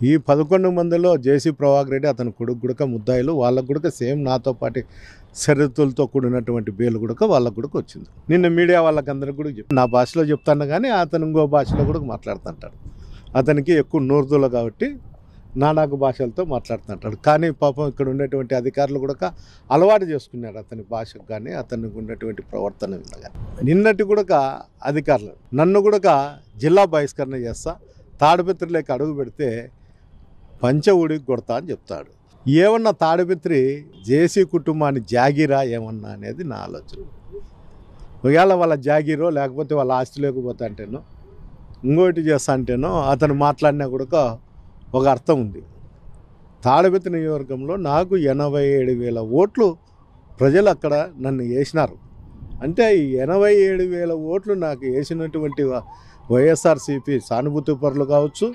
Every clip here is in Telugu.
ఈ 11 మందిలో జేసీ ప్రభాకర్ రెడ్డి అతని కొడుకు గుడక ముద్దాయిలు, వాళ్ళకు గుడక సేమ్ నాతో పాటు షరతులతో కూడినటువంటి బేలు గుడక వాళ్ళకు కూడా వచ్చింది. నిన్న మీడియా వాళ్ళకందరికి కూడా నా భాషలో చెప్తాను, కానీ అతను ఇంకో భాషలో కూడా మాట్లాడుతుంటాడు. అతనికి ఎక్కువ నోరుదూల కాబట్టి నానాకు భాషలతో మాట్లాడుతుంటాడు. కానీ పాపం ఇక్కడ ఉండేటువంటి అధికారులు కూడా అలవాటు చేసుకున్నారు అతని భాషకు కానీ అతనికి ఉన్నటువంటి ప్రవర్తన మీద కానీ. నిన్నటి కూడా అధికారులు నన్ను కూడా జిల్లా బహిష్కరణ చేస్తా, తాడిపత్రిలోకి అడుగు పెడితే పంచ ఊడికి కొడతా అని చెప్తాడు. ఏమన్నా తాడిపత్రి జేసీ కుటుంబాన్ని జాగీరా ఏమన్నా అనేది నా ఆలోచన. ఒకవేళ వాళ్ళ జాగీరో లేకపోతే వాళ్ళ ఆస్తి లేకపోతే అంటేనో ఇంకోటి చేస్తా అంటేనో అతను మాట్లాడినా కూడా ఒక అర్థం ఉంది. తాడిపత్రి నియోజకవర్గంలో నాకు 87,000 ఓట్లు ప్రజలు అక్కడ నన్ను వేసినారు. అంటే ఈ 87,000 ఓట్లు నాకు వేసినటువంటి వైఎస్ఆర్సీపీ సానుభూతి పరులు కావచ్చు,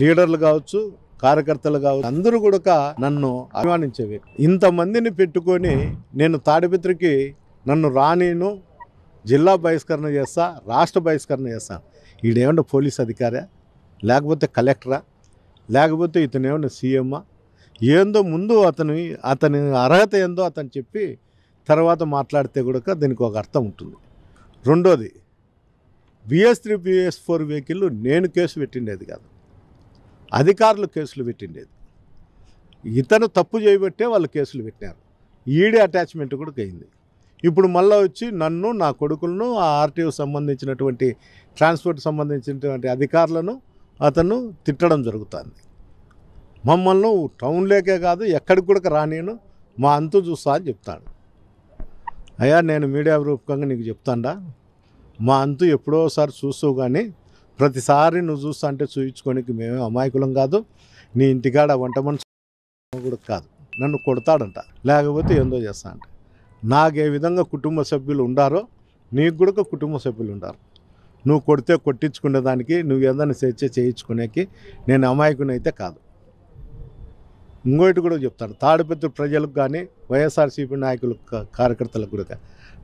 లీడర్లు కావచ్చు, కార్యకర్తలు కావచ్చు, అందరూ కూడా నన్ను అభిమానించే వ్యక్తి. ఇంతమందిని పెట్టుకొని నేను తాడిపత్రికి నన్ను రానీను, జిల్లా బహిష్కరణ చేస్తా, రాష్ట్ర బహిష్కరణ చేస్తాను. ఈడేమన్నా పోలీస్ అధికారా, లేకపోతే కలెక్టరా, లేకపోతే ఇతను ఏమన్నా సీఎమ్మా? ఏందో ముందు అతని అర్హత ఏందో అతను చెప్పి తర్వాత మాట్లాడితే కూడా దీనికి ఒక అర్థం ఉంటుంది. రెండోది, BS3 BS4 వెహికల్ నేను కేసు పెట్టిండేది కాదు, అధికారులు కేసులు పెట్టిండేది. ఇతను తప్పు చేయబట్టే వాళ్ళు కేసులు పెట్టినారు. ఈడీ అటాచ్మెంట్ కూడా అయింది. ఇప్పుడు మళ్ళీ వచ్చి నన్ను, నా కొడుకులను, ఆ ఆర్టీఓ సంబంధించినటువంటి ట్రాన్స్పోర్ట్ సంబంధించినటువంటి అధికారులను అతను తిట్టడం జరుగుతుంది. మమ్మల్ని టౌన్లోకే కాదు ఎక్కడికి కూడా రానియను, మా అంతు చూస్తా అని చెప్తాడు. అయ్యా, నేను మీడియా రూపకంగా నీకు చెప్తాండా, మా అంతు ఎప్పుడోసారి చూస్తావు, కానీ ప్రతిసారి నువ్వు చూస్తా అంటే చూయించుకోనికి మేమే అమాయకులం కాదు. నీ ఇంటికాడ వంట మనిషి కూడా కాదు. నన్ను కొడతాడంట, లేకపోతే ఏందో చేస్తా అంట. నాకు ఏ విధంగా కుటుంబ సభ్యులు ఉండారో నీకు కూడా కుటుంబ సభ్యులు ఉండారు. నువ్వు కొడితే కొట్టించుకునేదానికి, నువ్వు ఏదైనా స్వేచ్ఛ చేయించుకునేకి నేను అమాయకునైతే కాదు. ఇంకోటి కూడా చెప్తాను, తాడిపత్రి ప్రజలకు కానీ వైఎస్ఆర్సీపీ నాయకులు కార్యకర్తలకు కూడా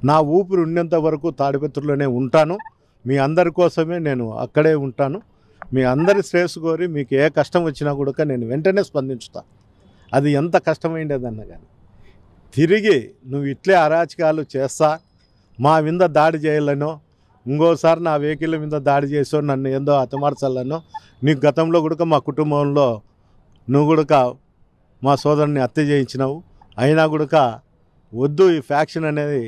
నా ఊపిరి ఉన్నంత వరకు తాడిపత్రిలోనే ఉంటాను. మీ అందరి కోసమే నేను అక్కడే ఉంటాను. మీ అందరి శ్రేయస్సు కోరి మీకు ఏ కష్టం వచ్చినా కూడా నేను వెంటనే స్పందించుతా. అది ఎంత కష్టమైండేదన్నా కానీ. తిరిగి నువ్వు ఇట్లే అరాచకాలు చేస్తా, మా మీద దాడి చేయాలనో, ఇంకోసారి నా వెహికల్ మీద దాడి చేసో, నన్ను ఏందో హతమార్చాలనో, నీకు గతంలో కూడా మా కుటుంబంలో నువ్వు కూడా మా సోదరుని హత్య చేయించినావు. అయినా కూడా వద్దు, ఈ ఫ్యాక్షన్ అనేది